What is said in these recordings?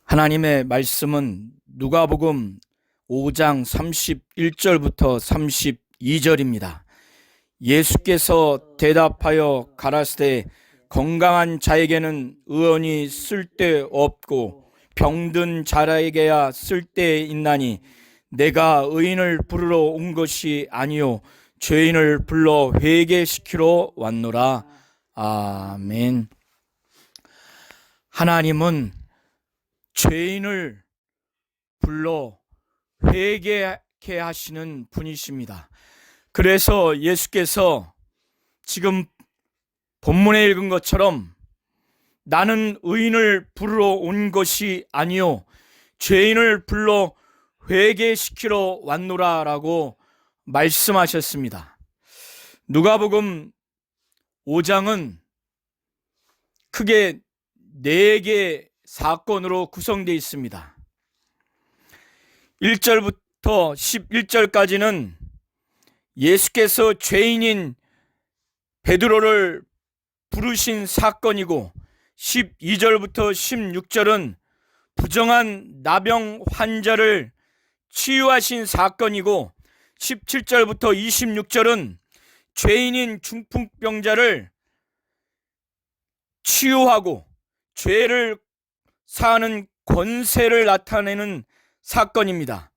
하나님의 말씀은 누가복음 5장 31절부터 32절입니다. 예수께서 대답하여 가라사대 건강한 자에게는 의원이 쓸데없고 병든 자에게야 쓸데있나니 내가 의인을 부르러 온 것이 아니요 죄인을 불러 회개시키러 왔노라. 아멘. 하나님은 죄인을 불러 회개케 하시는 분이십니다. 그래서 예수께서 지금 본문에 읽은 것처럼 나는 의인을 부르러 온 것이 아니요 죄인을 불러 회개시키러 왔노라 라고 말씀하셨습니다. 누가복음 5장은 크게 4개 사건으로 구성되어 있습니다. 1절부터 11절까지는 예수께서 죄인인 베드로를 부르신 사건이고, 12절부터 16절은 부정한 나병 환자를 치유하신 사건이고, 17절부터 26절은 죄인인 중풍병자를 치유하고 죄를 사하는 권세를 나타내는 사건입니다.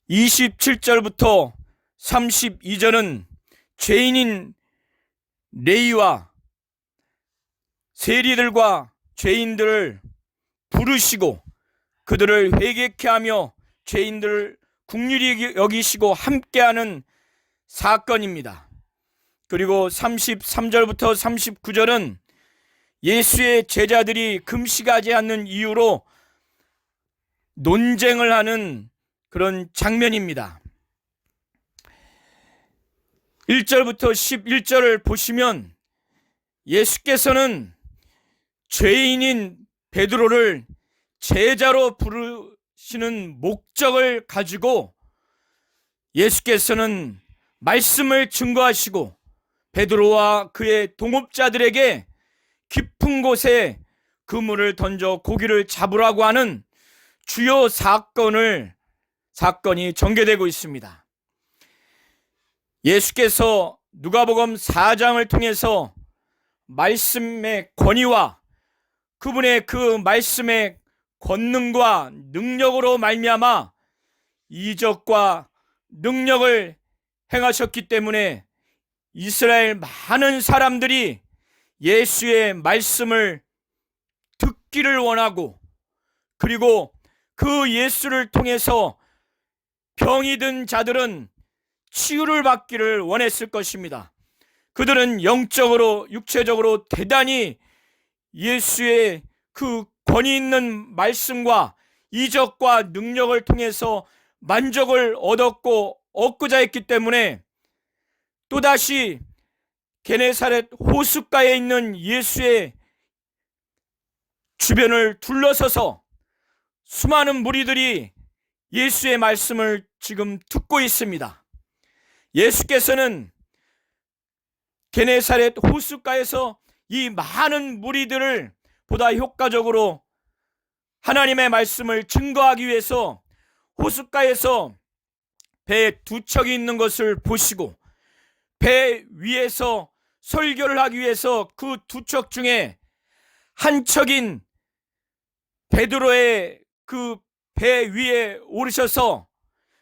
27절부터 32절은 죄인인 레위와 세리들과 죄인들을 부르시고 그들을 회개케 하며 죄인들을 긍휼히 여기시고 함께하는 사건입니다. 그리고 33절부터 39절은 예수의 제자들이 금식하지 않는 이유로 논쟁을 하는 그런 장면입니다. 1절부터 11절을 보시면 예수께서는 죄인인 베드로를 제자로 부르시는 목적을 가지고 예수께서는 말씀을 증거하시고 베드로와 그의 동업자들에게 깊은 곳에 그물을 던져 고기를 잡으라고 하는 주요 사건이 전개되고 있습니다. 예수께서 누가복음 4장을 통해서 말씀의 권위와 그분의 그 말씀의 권능과 능력으로 말미암아 이적과 능력을 행하셨기 때문에 이스라엘 많은 사람들이 예수의 말씀을 듣기를 원하고, 그리고 그 예수를 통해서 병이 든 자들은 치유를 받기를 원했을 것입니다. 그들은 영적으로 육체적으로 대단히 예수의 그 권위 있는 말씀과 이적과 능력을 통해서 만족을 얻었고 얻고자 했기 때문에 또다시 게네사렛 호숫가에 있는 예수의 주변을 둘러서서 수많은 무리들이 예수의 말씀을 지금 듣고 있습니다. 예수께서는 게네사렛 호숫가에서 이 많은 무리들을 보다 효과적으로 하나님의 말씀을 증거하기 위해서 호숫가에서 배 2척이 있는 것을 보시고 배 위에서 설교를 하기 위해서 그 2척 중에 한 척인 베드로의 그 배 위에 오르셔서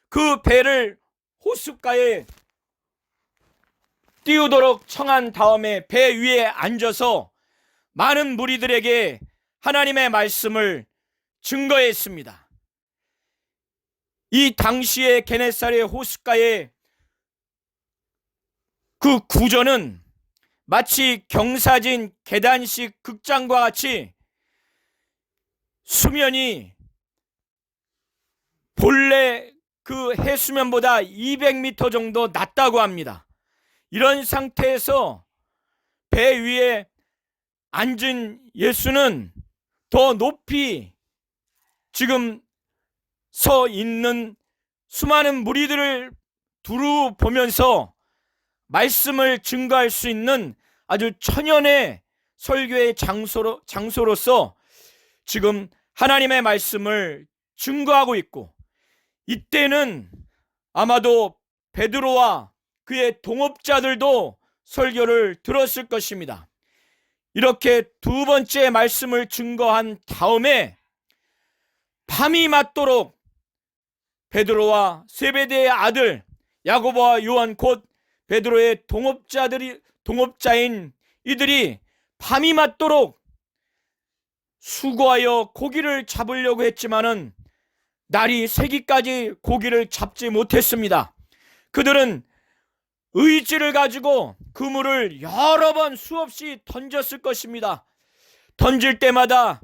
그 배를 호숫가에 띄우도록 청한 다음에 배 위에 앉아서 많은 무리들에게 하나님의 말씀을 증거했습니다. 이 당시에 게네사렛 호숫가의 그 구조는 마치 경사진 계단식 극장과 같이 수면이 본래 그 해수면보다 200m 정도 낮다고 합니다. 이런 상태에서 배 위에 앉은 예수는 더 높이 지금 서 있는 수많은 무리들을 두루 보면서 말씀을 증거할 수 있는 아주 천연의 설교의 장소로서 지금 하나님의 말씀을 증거하고 있고, 이때는 아마도 베드로와 그의 동업자들도 설교를 들었을 것입니다. 이렇게 두 번째 말씀을 증거한 다음에 밤이 맞도록 베드로와 세베대의 아들 야고보와 요한, 곧 베드로의 동업자인 이들이 밤이 맞도록 수고하여 고기를 잡으려고 했지만은 날이 새기까지 고기를 잡지 못했습니다. 그들은 의지를 가지고 그물을 여러 번 수없이 던졌을 것입니다. 던질 때마다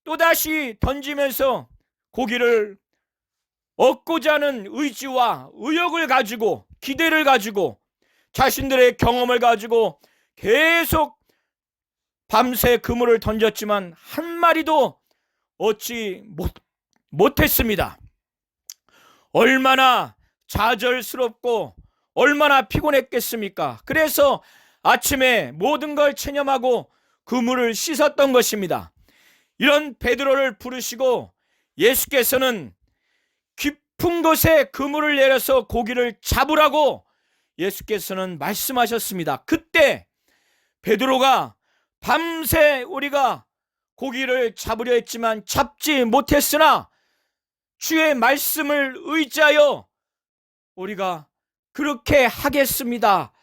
또다시 던지면서 고기를 얻고자 하는 의지와 의욕을 가지고, 기대를 가지고, 자신들의 경험을 가지고 계속 밤새 그물을 던졌지만 한 마리도 얻지 못했습니다. 얼마나 좌절스럽고 얼마나 피곤했겠습니까? 그래서 아침에 모든 걸 체념하고 그물을 씻었던 것입니다. 이런 베드로를 부르시고 예수께서는 깊은 곳에 그물을 내려서 고기를 잡으라고 예수께서는 말씀하셨습니다. 그때 베드로가 밤새 우리가 고기를 잡으려 했지만 잡지 못했으나 주의 말씀을 의지하여 우리가 그렇게 하겠습니다.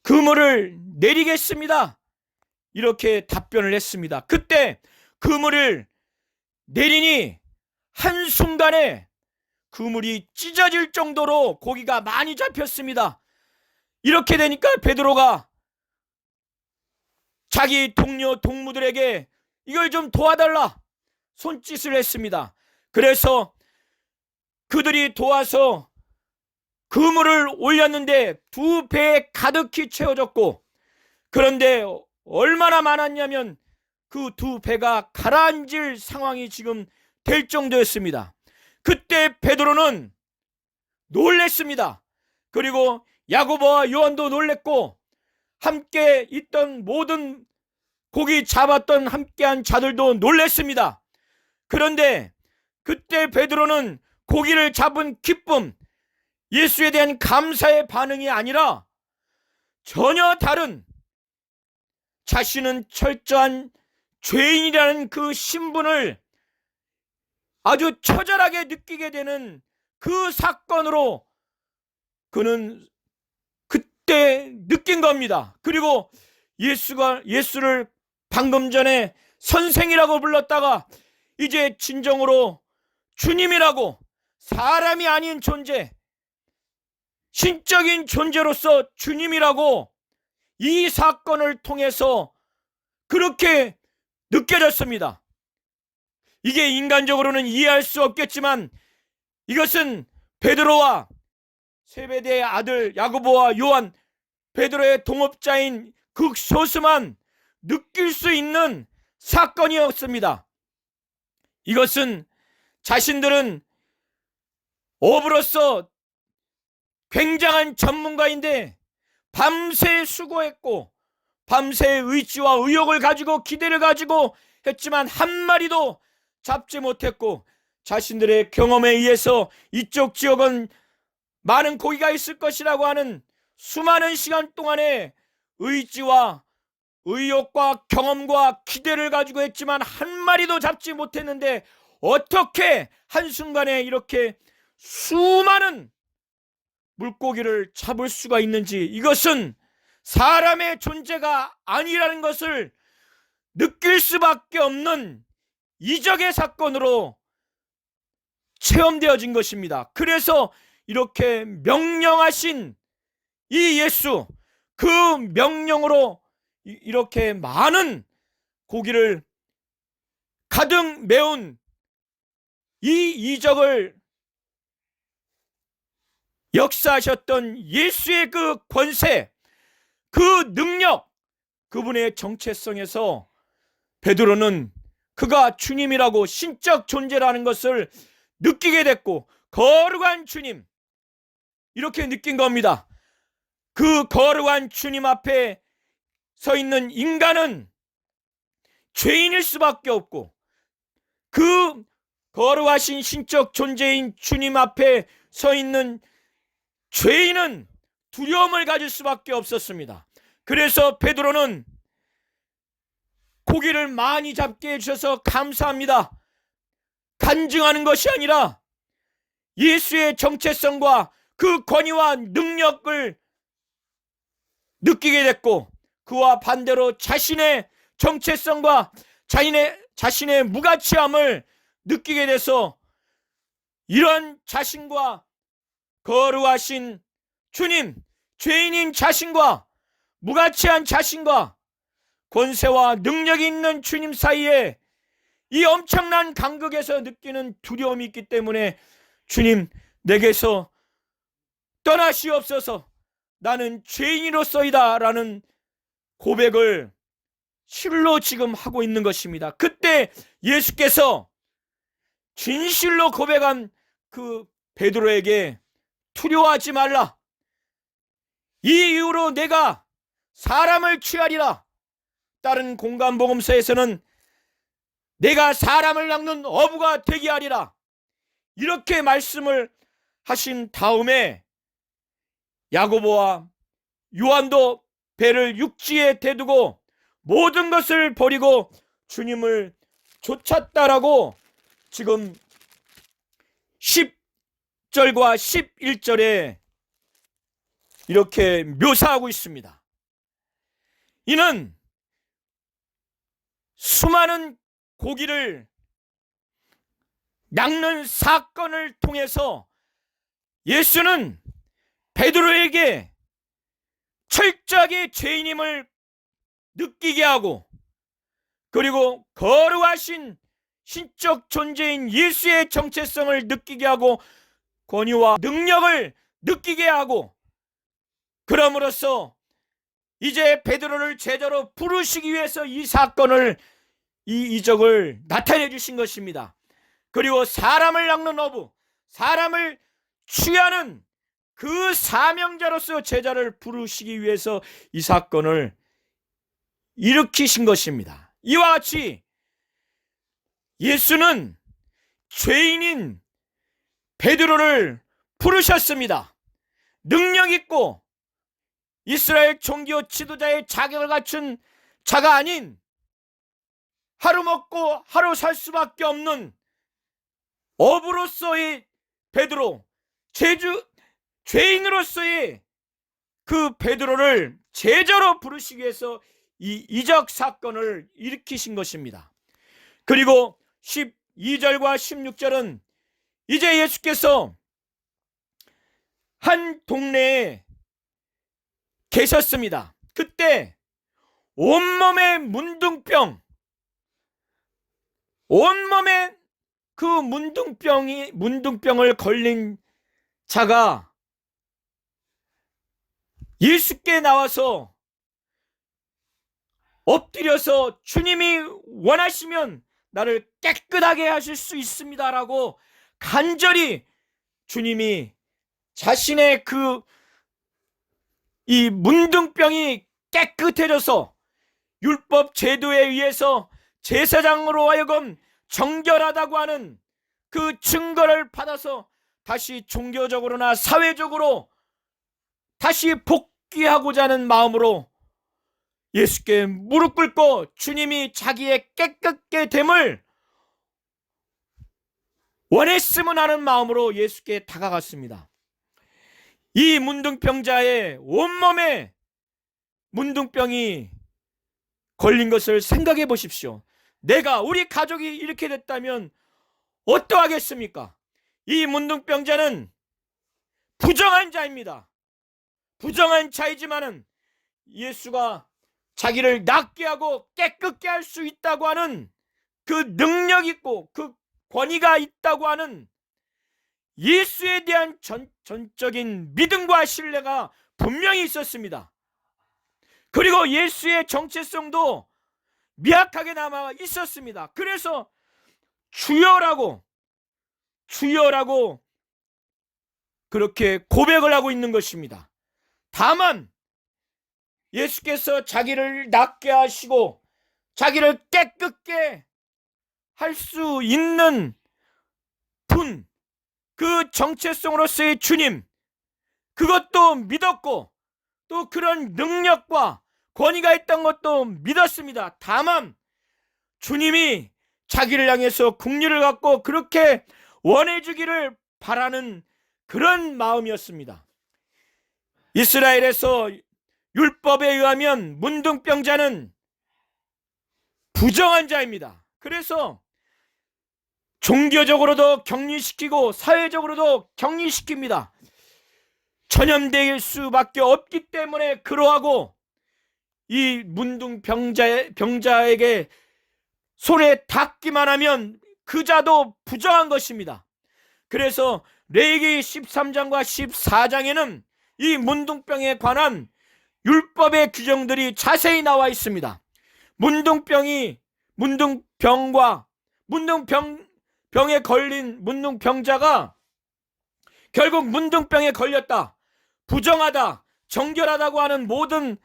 그물을 내리겠습니다. 이렇게 답변을 했습니다. 그때 그물을 내리니 한순간에 그물이 찢어질 정도로 고기가 많이 잡혔습니다. 이렇게 되니까 베드로가 자기 동료 동무들에게 이걸 좀 도와달라 손짓을 했습니다. 그래서 그들이 도와서 그물을 올렸는데 두 배에 가득히 채워졌고, 그런데 얼마나 많았냐면 그 두 배가 가라앉을 상황이 지금 될 정도였습니다. 그때 베드로는 놀랬습니다. 그리고 야고보와 요한도 놀랬고, 함께 있던 모든 고기 잡았던 함께한 자들도 놀랬습니다. 그런데 그때 베드로는 고기를 잡은 기쁨, 예수에 대한 감사의 반응이 아니라 전혀 다른, 자신은 철저한 죄인이라는 그 신분을 아주 처절하게 느끼게 되는 그 사건으로 그는 그때 느낀 겁니다. 그리고 예수를 방금 전에 선생이라고 불렀다가 이제 진정으로 주님이라고, 사람이 아닌 존재, 신적인 존재로서 주님이라고 이 사건을 통해서 그렇게 느껴졌습니다. 이게 인간적으로는 이해할 수 없겠지만 이것은 베드로와 세베대의 아들 야고보와 요한, 베드로의 동업자인 극소수만 느낄 수 있는 사건이었습니다. 이것은 자신들은 어부로서 굉장한 전문가인데 밤새 수고했고 밤새 의지와 의욕을 가지고 기대를 가지고 했지만 한 마리도 잡지 못했고, 자신들의 경험에 의해서 이쪽 지역은 많은 고기가 있을 것이라고 하는 수많은 시간 동안에 의지와 의욕과 경험과 기대를 가지고 했지만 한 마리도 잡지 못했는데 어떻게 한순간에 이렇게 수많은 물고기를 잡을 수가 있는지, 이것은 사람의 존재가 아니라는 것을 느낄 수밖에 없는 이적의 사건으로 체험되어진 것입니다. 그래서 이렇게 명령하신 이 예수, 그 명령으로 이렇게 많은 고기를 가득 메운 이 이적을 역사하셨던 예수의 그 권세, 그 능력, 그분의 정체성에서 베드로는 그가 주님이라고, 신적 존재라는 것을 느끼게 됐고, 거룩한 주님, 이렇게 느낀 겁니다. 그 거룩한 주님 앞에 서 있는 인간은 죄인일 수밖에 없고 그 거룩하신 신적 존재인 주님 앞에 서 있는 죄인은 두려움을 가질 수밖에 없었습니다. 그래서 베드로는 고기를 많이 잡게 해주셔서 감사합니다, 간증하는 것이 아니라 예수의 정체성과 그 권위와 능력을 느끼게 됐고, 그와 반대로 자신의 정체성과 자신의 무가치함을 느끼게 돼서 이런 자신과 거룩하신 주님, 죄인인 자신과 무가치한 자신과 권세와 능력이 있는 주님 사이에 이 엄청난 간극에서 느끼는 두려움이 있기 때문에 주님, 내게서 떠나시옵소서, 나는 죄인으로서이다 라는 고백을 실로 지금 하고 있는 것입니다. 그때 예수께서 진실로 고백한 그 베드로에게 두려워하지 말라, 이 이후로 내가 사람을 취하리라. 다른 공간복음서에서는 내가 사람을 낚는 어부가 되게 하리라, 이렇게 말씀을 하신 다음에 야고보와 요한도 배를 육지에 대두고 모든 것을 버리고 주님을 쫓았다라고 지금 10절과 11절에 이렇게 묘사하고 있습니다. 이는 수많은 고기를 낚는 사건을 통해서 예수는 베드로에게 철저하게 죄인임을 느끼게 하고, 그리고 거룩하신 신적 존재인 예수의 정체성을 느끼게 하고 권위와 능력을 느끼게 하고, 그럼으로써 이제 베드로를 제자로 부르시기 위해서 이 사건을, 이 이적을 나타내 주신 것입니다. 그리고 사람을 낚는 어부, 사람을 취하는 그 사명자로서 제자를 부르시기 위해서 이 사건을 일으키신 것입니다. 이와 같이 예수는 죄인인 베드로를 부르셨습니다. 능력 있고 이스라엘 종교 지도자의 자격을 갖춘 자가 아닌 하루 먹고 하루 살 수밖에 없는 어부로서의 베드로, 죄인으로서의 그 베드로를 제자로 부르시기 위해서 이 이적 사건을 일으키신 것입니다. 그리고 12절과 16절은 이제 예수께서 한 동네에 계셨습니다. 그때 온몸에 그 문둥병을 걸린 자가 예수께 나와서 엎드려서 주님이 원하시면 나를 깨끗하게 하실 수 있습니다라고 간절히 주님이 자신의 이 문둥병이 깨끗해져서 율법 제도에 의해서 제사장으로 하여금 정결하다고 하는 그 증거를 받아서 다시 종교적으로나 사회적으로 다시 복귀하고자 하는 마음으로 예수께 무릎 꿇고 주님이 자기의 깨끗게 됨을 원했으면 하는 마음으로 예수께 다가갔습니다. 이 문둥병자의 온몸에 문둥병이 걸린 것을 생각해 보십시오. 우리 가족이 이렇게 됐다면 어떠하겠습니까? 이 문둥병자는 부정한 자입니다. 부정한 자이지만은 예수가 자기를 낫게 하고 깨끗게 할 수 있다고 하는 그 능력 있고 그 권위가 있다고 하는 예수에 대한 전적인 믿음과 신뢰가 분명히 있었습니다. 그리고 예수의 정체성도 미약하게 남아 있었습니다. 그래서 주여라고 그렇게 고백을 하고 있는 것입니다. 다만 예수께서 자기를 낫게 하시고 자기를 깨끗게 수 있는 분, 그 정체성으로서의 주님, 그것도 믿었고 또 그런 능력과 권위가 있던 것도 믿었습니다. 다만 주님이 자기를 향해서 긍휼을 갖고 그렇게 원해주기를 바라는 그런 마음이었습니다. 이스라엘에서 율법에 의하면 문둥병자는 부정한 자입니다. 그래서 종교적으로도 격리시키고 사회적으로도 격리시킵니다. 전염될 수밖에 없기 때문에 그러하고 이 문둥병자에게 손에 닿기만 하면 그 자도 부정한 것입니다. 그래서 레위기 13장과 14장에는 이 문둥병에 관한 율법의 규정들이 자세히 나와 있습니다. 문둥병과 문둥병에 걸린 문둥병자가 결국 문둥병에 걸렸다, 부정하다, 정결하다고 하는 모든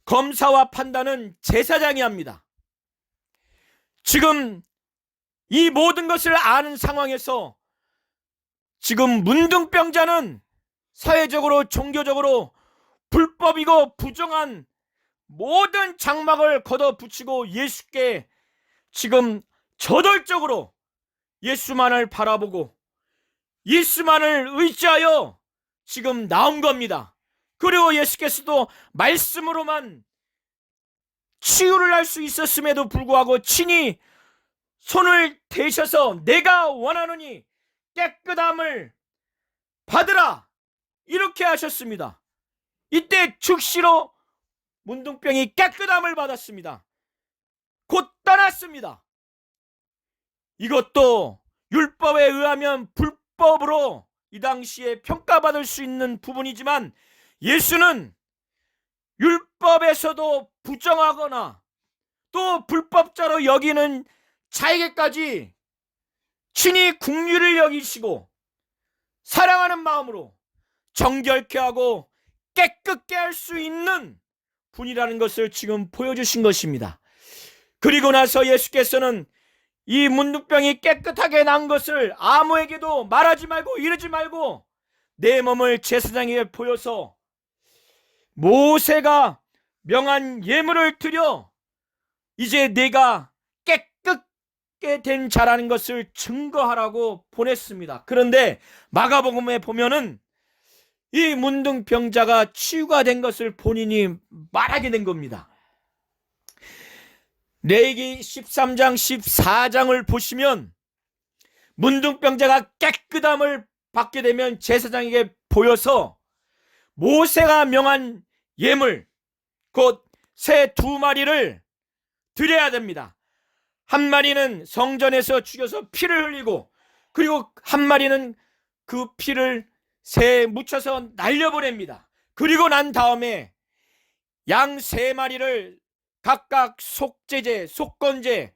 검사와 판단은 제사장이 합니다. 지금 이 모든 것을 아는 상황에서 지금 문둥병자는 사회적으로 종교적으로 불법이고 부정한 모든 장막을 걷어붙이고 예수께 지금 저돌적으로 예수만을 바라보고 예수만을 의지하여 지금 나온 겁니다. 그리고 예수께서도 말씀으로만 치유를 할 수 있었음에도 불구하고 친히 손을 대셔서 내가 원하노니 깨끗함을 받으라, 이렇게 하셨습니다. 이때 즉시로 문둥병이 깨끗함을 받았습니다. 곧 떠났습니다. 이것도 율법에 의하면 불법으로 이 당시에 평가받을 수 있는 부분이지만 예수는 율법에서도 부정하거나 또 불법자로 여기는 자에게까지 친히 긍휼을 여기시고 사랑하는 마음으로 정결케 하고 깨끗게 할 수 있는 분이라는 것을 지금 보여주신 것입니다. 그리고 나서 예수께서는 이 문둥병이 깨끗하게 난 것을 아무에게도 말하지 말고 이르지 말고 내 몸을 제사장에게 보여서 모세가 명한 예물을 드려 이제 내가 깨끗게 된 자라는 것을 증거하라고 보냈습니다. 그런데 마가복음에 보면은 이 문둥병자가 치유가 된 것을 본인이 말하게 된 겁니다. 레위기 13장 14장을 보시면 문둥병자가 깨끗함을 받게 되면 제사장에게 보여서 모세가 명한 예물 곧 새 2마리를 드려야 됩니다. 한 마리는 성전에서 죽여서 피를 흘리고 그리고 한 마리는 그 피를 새에 묻혀서 날려보냅니다. 그리고 난 다음에 양 3마리를 각각 속죄제, 속건제,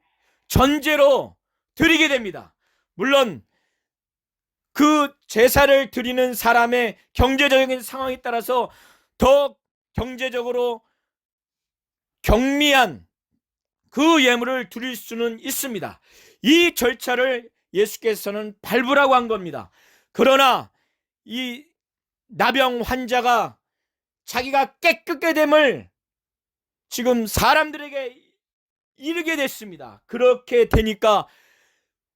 전제로 드리게 됩니다. 물론 그 제사를 드리는 사람의 경제적인 상황에 따라서 더 경제적으로 경미한 그 예물을 드릴 수는 있습니다. 이 절차를 예수께서는 밟으라고 한 겁니다. 그러나 이 나병 환자가 자기가 깨끗게 됨을 지금 사람들에게 이르게 됐습니다. 그렇게 되니까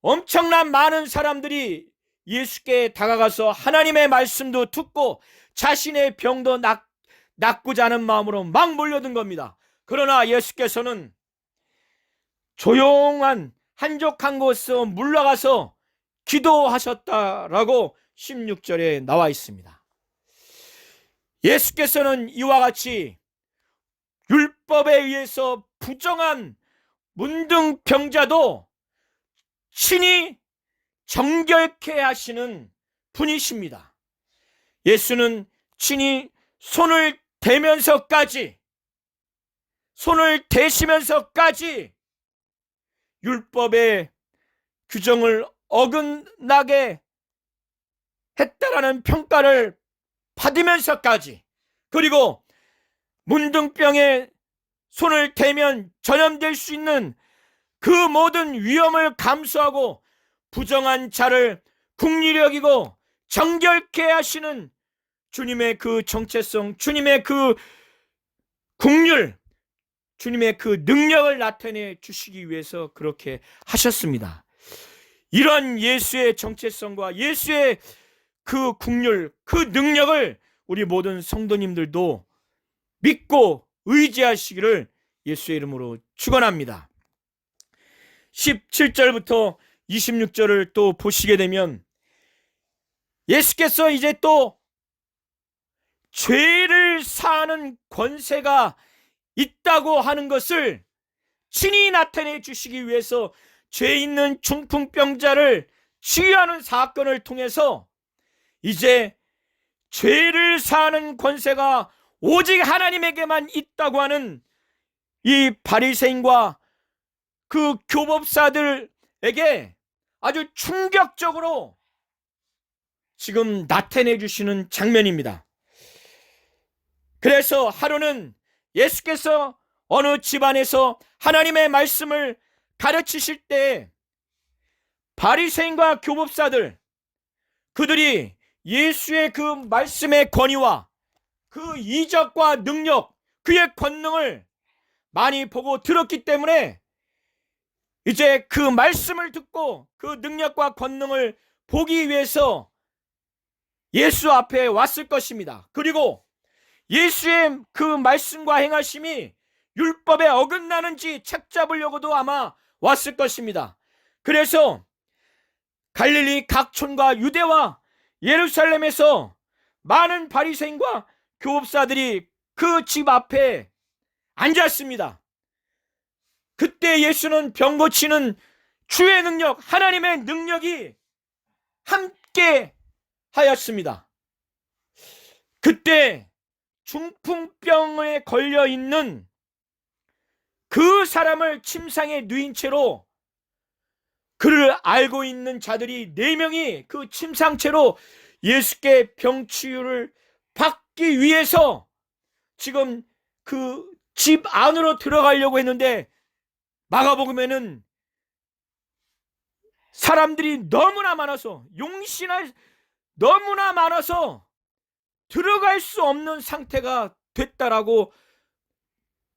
엄청난 많은 사람들이 예수께 다가가서 하나님의 말씀도 듣고 자신의 병도 낫고자 하는 마음으로 막 몰려든 겁니다. 그러나 예수께서는 조용한 한적한 곳에서 물러가서 기도하셨다라고 16절에 나와 있습니다. 예수께서는 이와 같이 율법에 의해서 부정한 문둥병자도 친히 정결케 하시는 분이십니다. 예수는 친히 손을 대시면서까지 율법의 규정을 어긋나게 했다라는 평가를 받으면서까지, 그리고 문둥병에 손을 대면 전염될 수 있는 그 모든 위험을 감수하고 부정한 자를 긍휼히 여기고 정결케 하시는 주님의 그 정체성, 주님의 그 긍휼, 주님의 그 능력을 나타내 주시기 위해서 그렇게 하셨습니다. 이런 예수의 정체성과 예수의 그 긍휼, 그 능력을 우리 모든 성도님들도 믿고 의지하시기를 예수의 이름으로 축원합니다. 17절부터 26절을 또 보시게 되면 예수께서 이제 또 죄를 사하는 권세가 있다고 하는 것을 친히 나타내 주시기 위해서 죄 있는 중풍병자를 치유하는 사건을 통해서 이제 죄를 사하는 권세가 오직 하나님에게만 있다고 하는 이 바리새인과 그 교법사들에게 아주 충격적으로 지금 나타내 주시는 장면입니다. 그래서 하루는 예수께서 어느 집안에서 하나님의 말씀을 가르치실 때 바리새인과 교법사들, 그들이 예수의 그 말씀의 권위와 그 이적과 능력, 그의 권능을 많이 보고 들었기 때문에 이제 그 말씀을 듣고 그 능력과 권능을 보기 위해서 예수 앞에 왔을 것입니다. 그리고 예수의 그 말씀과 행하심이 율법에 어긋나는지 책잡으려고도 아마 왔을 것입니다. 그래서 갈릴리 각촌과 유대와 예루살렘에서 많은 바리새인과 교법사들이 그 집 앞에 앉았습니다. 그때 예수는 병 고치는 주의 능력, 하나님의 능력이 함께 하였습니다. 그때 중풍병에 걸려 있는 그 사람을 침상에 누인 채로 그를 알고 있는 자들이 4명이 그 침상채로 예수께 병치유를 받기 위해서 지금 그 집 안으로 들어가려고 했는데 마가복음에는 사람들이 너무나 많아서 용신할 너무나 많아서 들어갈 수 없는 상태가 됐다라고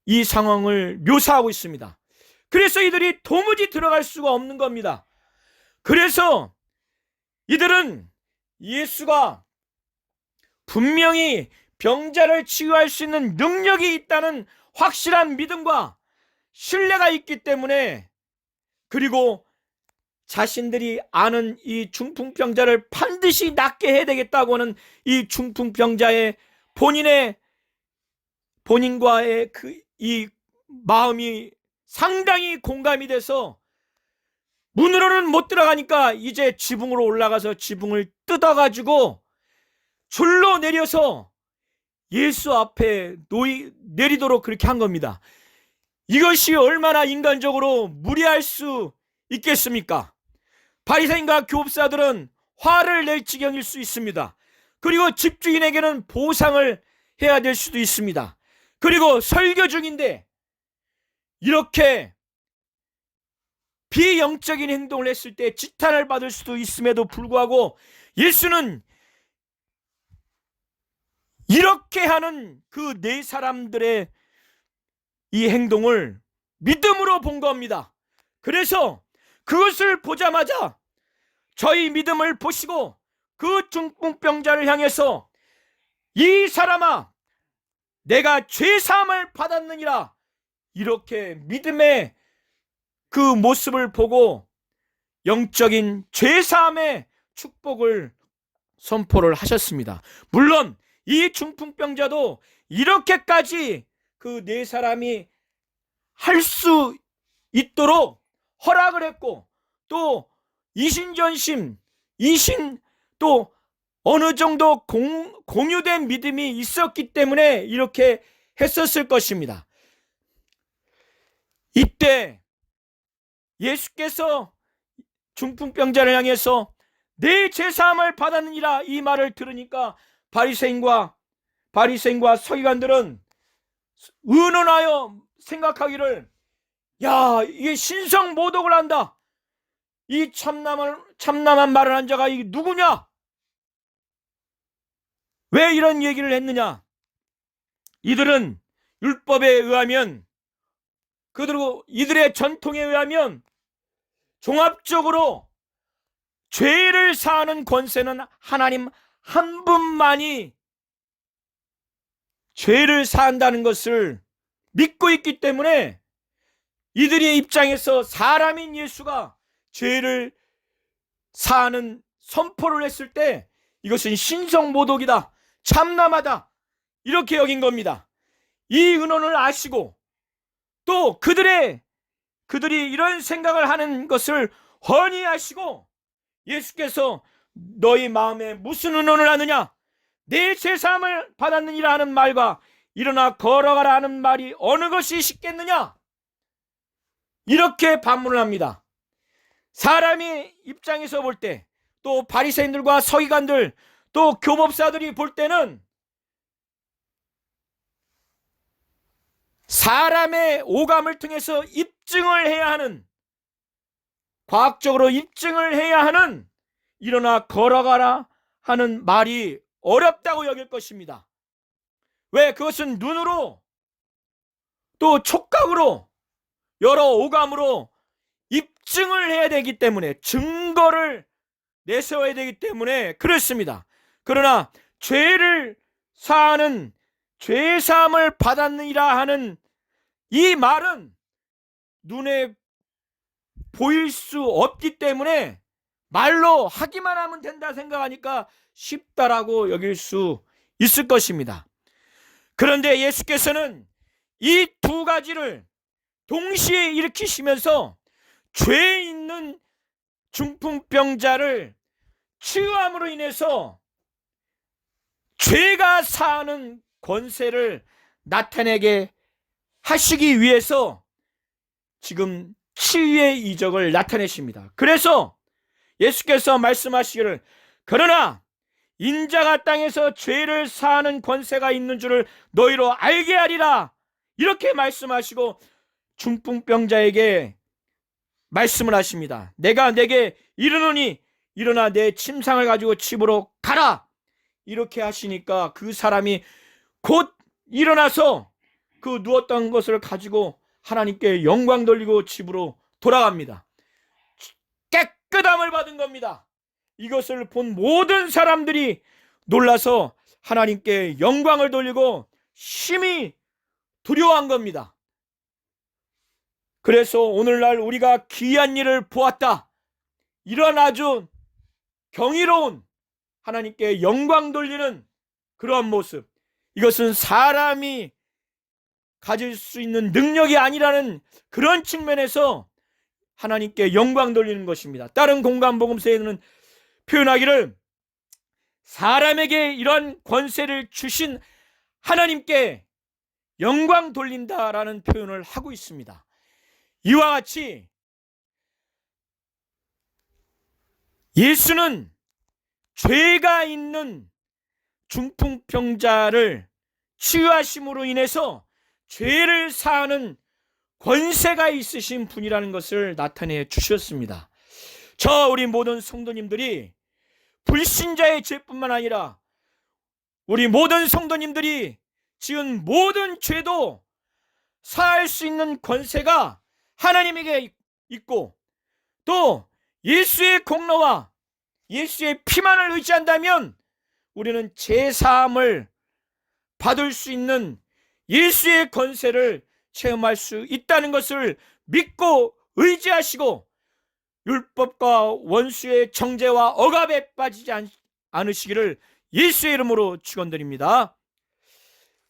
이 상황을 묘사하고 있습니다. 그래서 이들이 도무지 들어갈 수가 없는 겁니다. 그래서 이들은 예수가 분명히 병자를 치유할 수 있는 능력이 있다는 확실한 믿음과 신뢰가 있기 때문에, 그리고 자신들이 아는 이 중풍병자를 반드시 낫게 해야 되겠다고 하는 이 중풍병자의 본인과의 이 마음이 상당히 공감이 돼서 문으로는 못 들어가니까 이제 지붕으로 올라가서 지붕을 뜯어가지고 줄로 내려서 예수 앞에 내리도록 그렇게 한 겁니다. 이것이 얼마나 인간적으로 무리할 수 있겠습니까? 바리새인과 교법사들은 화를 낼 지경일 수 있습니다. 그리고 집주인에게는 보상을 해야 될 수도 있습니다. 그리고 설교 중인데 이렇게 비영적인 행동을 했을 때 지탄을 받을 수도 있음에도 불구하고 예수는 이렇게 하는 그 4사람들의 이 행동을 믿음으로 본 겁니다. 그래서 그것을 보자마자 저희 믿음을 보시고 그 중풍병자를 향해서 이 사람아 내가 죄사함을 받았느니라, 이렇게 믿음의 그 모습을 보고 영적인 죄사함의 축복을 선포를 하셨습니다. 물론 이 중풍병자도 이렇게까지 그 4사람이 할 수 있도록 허락을 했고, 또 이신전심, 또 어느 정도 공유된 믿음이 있었기 때문에 이렇게 했었을 것입니다. 이때 예수께서 중풍병자를 향해서 내 죄사함을 받았느니라 이 말을 들으니까 바리새인과 서기관들은 의논하여 생각하기를 야, 이게 신성모독을 한다. 이 참남한 말을 한 자가 이 누구냐? 왜 이런 얘기를 했느냐? 이들은 율법에 의하면, 그리고 이들의 전통에 의하면 종합적으로 죄를 사하는 권세는 하나님 한 분만이 죄를 사한다는 것을 믿고 있기 때문에 이들의 입장에서 사람인 예수가 죄를 사하는 선포를 했을 때 이것은 신성모독이다, 참남하다, 이렇게 여긴 겁니다. 이 은원을 아시고 또 그들이 이런 생각을 하는 것을 훤히 아시고 예수께서 너희 마음에 무슨 은원을 하느냐? 내 죄사함을 받았느니라 하는 말과 일어나 걸어가라 하는 말이 어느 것이 쉽겠느냐? 이렇게 반문을 합니다. 사람의 입장에서 볼 때, 또 바리새인들과 서기관들, 또 교법사들이 볼 때는 사람의 오감을 통해서 입증을 해야 하는, 과학적으로 입증을 해야 하는 일어나 걸어가라 하는 말이 어렵다고 여길 것입니다. 왜? 그것은 눈으로 또 촉각으로 여러 오감으로 입증을 해야 되기 때문에, 증거를 내세워야 되기 때문에 그렇습니다. 그러나 죄를 사하는, 죄사함을 받았느니라 하는 이 말은 눈에 보일 수 없기 때문에 말로 하기만 하면 된다 생각하니까 쉽다라고 여길 수 있을 것입니다. 그런데 예수께서는 이 두 가지를 동시에 일으키시면서 죄 있는 중풍병자를 치유함으로 인해서 죄가 사하는 권세를 나타내게 하시기 위해서 지금 치유의 이적을 나타내십니다. 그래서 예수께서 말씀하시기를, 그러나 인자가 땅에서 죄를 사하는 권세가 있는 줄을 너희로 알게 하리라, 이렇게 말씀하시고 중풍병자에게 말씀을 하십니다. 내가 내게 이르노니 일어나 내 침상을 가지고 집으로 가라, 이렇게 하시니까 그 사람이 곧 일어나서 그 누웠던 것을 가지고 하나님께 영광 돌리고 집으로 돌아갑니다. 깨끗함을 받은 겁니다. 이것을 본 모든 사람들이 놀라서 하나님께 영광을 돌리고 심히 두려워한 겁니다. 그래서 오늘날 우리가 귀한 일을 보았다, 이런 아주 경이로운, 하나님께 영광 돌리는 그러한 모습, 이것은 사람이 가질 수 있는 능력이 아니라는 그런 측면에서 하나님께 영광 돌리는 것입니다. 다른 공간복음서에는 표현하기를, 사람에게 이런 권세를 주신 하나님께 영광 돌린다라는 표현을 하고 있습니다. 이와 같이 예수는 죄가 있는 중풍병자를 치유하심으로 인해서 죄를 사하는 권세가 있으신 분이라는 것을 나타내 주셨습니다. 우리 모든 성도님들이 불신자의 죄뿐만 아니라 우리 모든 성도님들이 지은 모든 죄도 사할 수 있는 권세가 하나님에게 있고, 또 예수의 공로와 예수의 피만을 의지한다면 우리는 죄사함을 받을 수 있는 예수의 권세를 체험할 수 있다는 것을 믿고 의지하시고 율법과 원수의 정죄와 억압에 빠지지 않으시기를 예수의 이름으로 축원드립니다.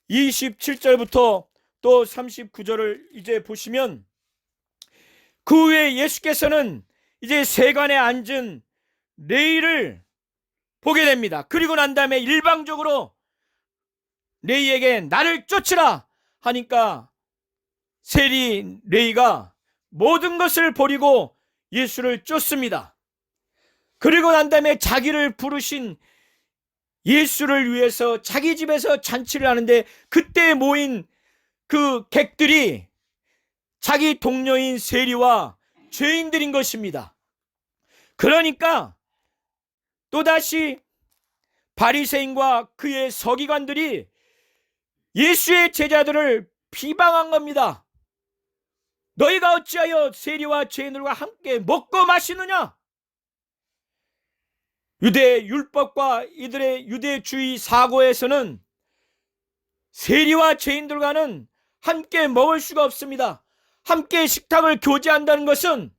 27절부터 또 39절을 이제 보시면, 그 후에 예수께서는 이제 세관에 앉은 레위를 보게 됩니다. 그리고 난 다음에 일방적으로 레위에게 나를 쫓으라 하니까 세리 레위가 모든 것을 버리고 예수를 쫓습니다. 그리고 난 다음에 자기를 부르신 예수를 위해서 자기 집에서 잔치를 하는데, 그때 모인 그 객들이 자기 동료인 세리와 죄인들인 것입니다. 그러니까 또다시 바리새인과 그의 서기관들이 예수의 제자들을 비방한 겁니다. 너희가 어찌하여 세리와 죄인들과 함께 먹고 마시느냐? 유대 율법과 이들의 유대주의 사고에서는 세리와 죄인들과는 함께 먹을 수가 없습니다. 함께 식탁을 교제한다는 것은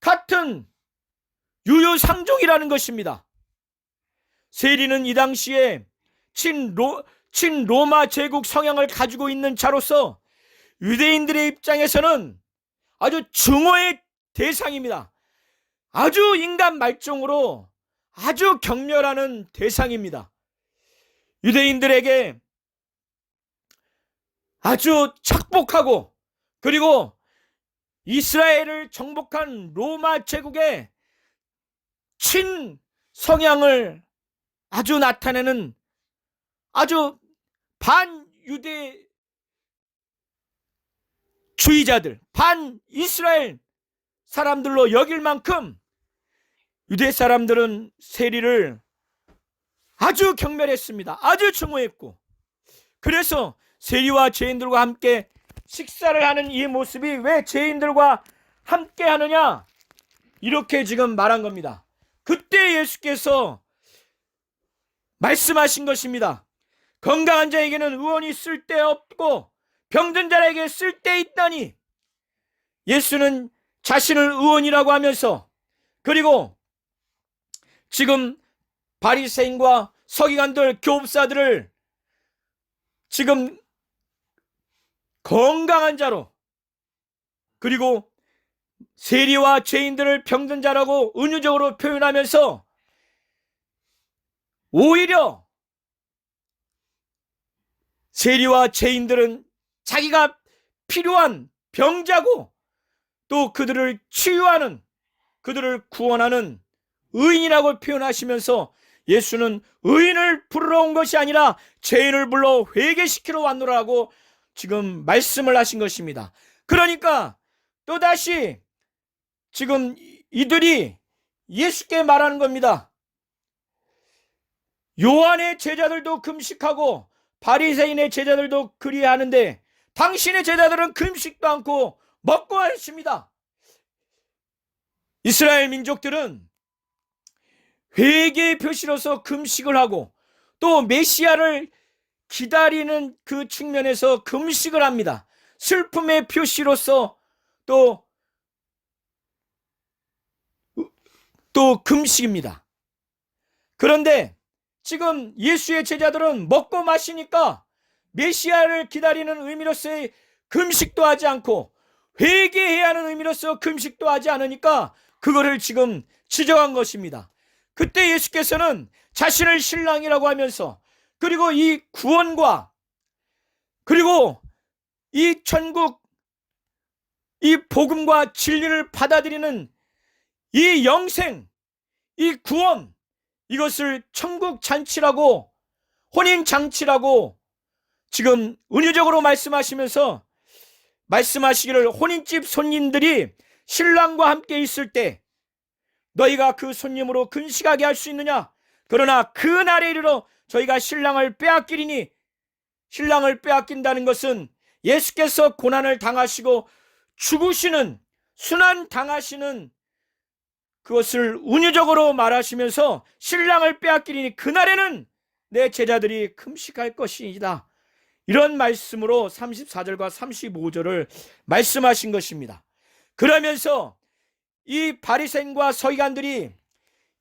같은 유유상종이라는 것입니다. 세리는 이 당시에 친로마 제국 성향을 가지고 있는 자로서 유대인들의 입장에서는 아주 증오의 대상입니다. 아주 인간 말종으로 아주 경멸하는 대상입니다. 유대인들에게 아주 착복하고 그리고 이스라엘을 정복한 로마 제국의 친 성향을 아주 나타내는 아주 반유대주의자들, 반이스라엘 사람들로 여길 만큼 유대 사람들은 세리를 아주 경멸했습니다. 아주 증오했고, 그래서 세리와 죄인들과 함께 식사를 하는 이 모습이 왜 죄인들과 함께 하느냐, 이렇게 지금 말한 겁니다. 그때 예수께서 말씀하신 것입니다. 건강한 자에게는 의원이 쓸데없고 병든 자에게 쓸데있다니. 예수는 자신을 의원이라고 하면서, 그리고 지금 바리새인과 서기관들, 교법사들을 지금 건강한 자로, 그리고 세리와 죄인들을 병든 자라고 은유적으로 표현하면서 오히려 세리와 죄인들은 자기가 필요한 병자고 또 그들을 치유하는, 그들을 구원하는 의인이라고 표현하시면서 예수는 의인을 부르러 온 것이 아니라 죄인을 불러 회개시키러 왔노라고 지금 말씀을 하신 것입니다. 그러니까 또다시 지금 이들이 예수께 말하는 겁니다. 요한의 제자들도 금식하고 바리새인의 제자들도 그리하는데 당신의 제자들은 금식도 않고 먹고 하십니다. 이스라엘 민족들은 회개의 표시로서 금식을 하고 또 메시아를 기다리는 그 측면에서 금식을 합니다. 슬픔의 표시로서 또 금식입니다. 그런데 지금 예수의 제자들은 먹고 마시니까 메시아를 기다리는 의미로서의 금식도 하지 않고 회개해야 하는 의미로서 금식도 하지 않으니까 그거를 지금 지적한 것입니다. 그때 예수께서는 자신을 신랑이라고 하면서, 그리고 이 구원과 그리고 이 천국, 이 복음과 진리를 받아들이는 이 영생, 이 구원, 이것을 천국 잔치라고, 혼인 잔치라고 지금 은유적으로 말씀하시면서 말씀하시기를, 혼인집 손님들이 신랑과 함께 있을 때 너희가 그 손님으로 근식하게 할 수 있느냐? 그러나 그 날에 이르러 저희가 신랑을 빼앗기리니, 신랑을 빼앗긴다는 것은 예수께서 고난을 당하시고 죽으시는, 순환 당하시는 그것을 은유적으로 말하시면서 신랑을 빼앗기리니 그날에는 내 제자들이 금식할 것이다, 이런 말씀으로 34절과 35절을 말씀하신 것입니다. 그러면서 이 바리새인과 서기관들이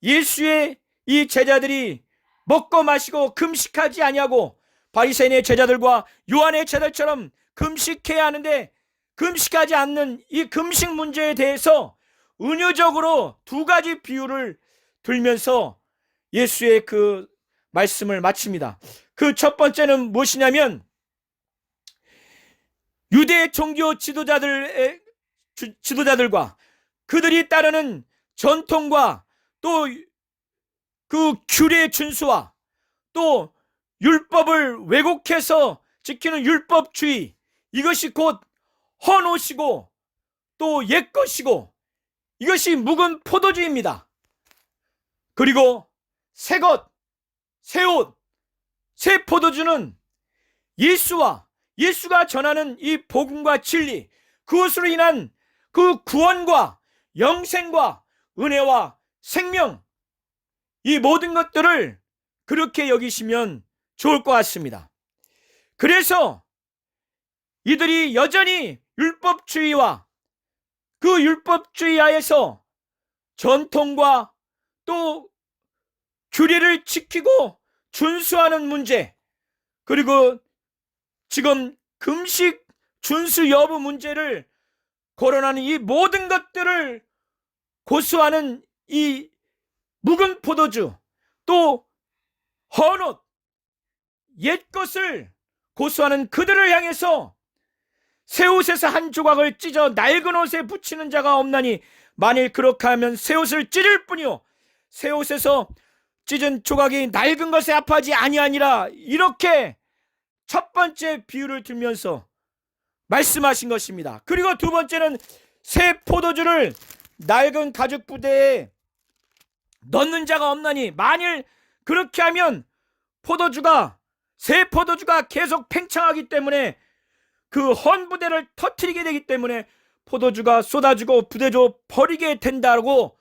예수의 이 제자들이 먹고 마시고 금식하지 아니하고 바리새인의 제자들과 요한의 제자들처럼 금식해야 하는데 금식하지 않는 이 금식 문제에 대해서 은유적으로 두 가지 비유를 들면서 예수의 그 말씀을 마칩니다. 그 첫 번째는 무엇이냐면, 유대 종교 지도자들과 그들이 따르는 전통과 또 그 규례 준수와 또 율법을 왜곡해서 지키는 율법주의, 이것이 곧 헌옷이고 또 옛것이고 이것이 묵은 포도주입니다. 그리고 새것, 새옷, 새 포도주는 예수가 전하는 이 복음과 진리, 그것으로 인한 그 구원과 영생과 은혜와 생명, 이 모든 것들을 그렇게 여기시면 좋을 것 같습니다. 그래서 이들이 여전히 율법주의와 그 율법주의 하에서 전통과 또 규례를 지키고 준수하는 문제, 그리고 지금 금식 준수 여부 문제를 거론하는 이 모든 것들을 고수하는 이 묵은 포도주, 또 헌옷, 옛것을 고수하는 그들을 향해서 새 옷에서 한 조각을 찢어 낡은 옷에 붙이는 자가 없나니 만일 그렇게 하면 새 옷을 찢을 뿐이요 새 옷에서 찢은 조각이 낡은 것에 합하지 아니하니라. 이렇게 첫 번째 비유를 들면서 말씀하신 것입니다. 그리고 두 번째는 새 포도주를 낡은 가죽 부대에 넣는 자가 없나니 만일 그렇게 하면 새 포도주가 계속 팽창하기 때문에 그 헌 부대를 터뜨리게 되기 때문에 포도주가 쏟아지고 부대조 버리게 된다고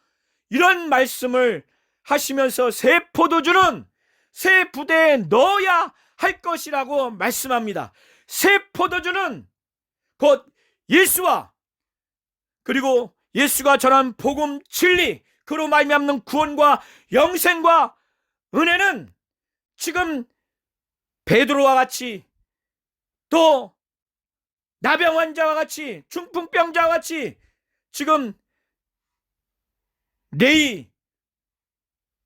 이런 말씀을 하시면서 새 포도주는 새 부대에 넣어야 할 것이라고 말씀합니다. 새 포도주는 곧 예수와 그리고 예수가 전한 복음 진리, 그로 말미암는 구원과 영생과 은혜는 지금 베드로와 같이 또 나병 환자와 같이 중풍병자와 같이 지금 레위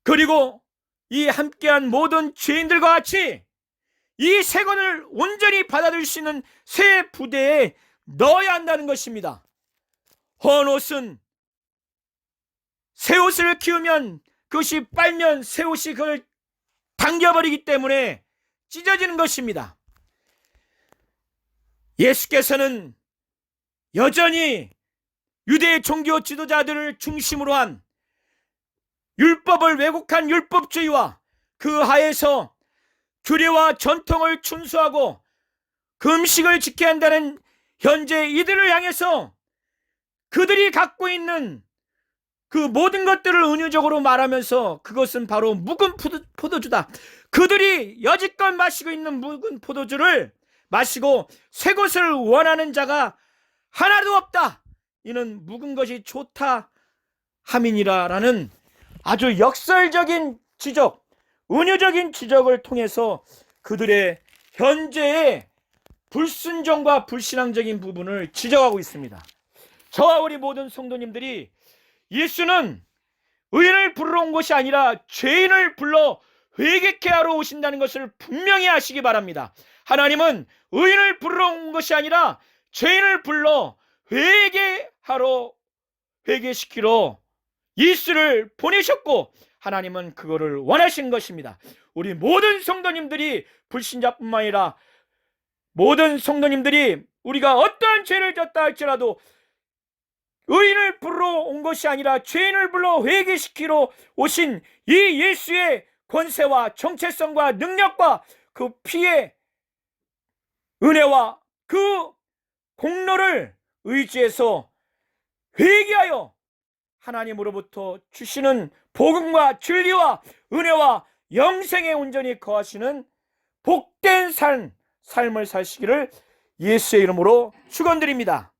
그리고 이 함께한 모든 죄인들과 같이 이 세권을 온전히 받아들일 수 있는 새 부대에 넣어야 한다는 것입니다. 헌옷은 새 옷을 키우면 그것이 빨면 새 옷이 그걸 당겨버리기 때문에 찢어지는 것입니다. 예수께서는 여전히 유대 종교 지도자들을 중심으로 한 율법을 왜곡한 율법주의와 그 하에서 규례와 전통을 준수하고 금식을 지켜야 한다는 현재 이들을 향해서 그들이 갖고 있는 그 모든 것들을 은유적으로 말하면서 그것은 바로 묵은 포도주다. 그들이 여지껏 마시고 있는 묵은 포도주를 마시고 새 것을 원하는 자가 하나도 없다. 이는 묵은 것이 좋다 함이니라라는 아주 역설적인 지적, 은유적인 지적을 통해서 그들의 현재의 불순종과 불신앙적인 부분을 지적하고 있습니다. 저와 우리 모든 성도님들이 예수는 의인을 부르러 온 것이 아니라 죄인을 불러 회개케 하러 오신다는 것을 분명히 아시기 바랍니다. 하나님은 의인을 부르러 온 것이 아니라 죄인을 불러 회개시키러 예수를 보내셨고 하나님은 그거를 원하신 것입니다. 우리 모든 성도님들이 불신자뿐만 아니라 모든 성도님들이 우리가 어떠한 죄를 졌다 할지라도 의인을 부르러 온 것이 아니라 죄인을 불러 회개시키러 오신 이 예수의 권세와 정체성과 능력과 그 피의 은혜와 그 공로를 의지해서 회개하여 하나님으로부터 주시는 복음과 진리와 은혜와 영생에 온전히 거하시는 복된 삶을 사시기를 예수의 이름으로 축원드립니다.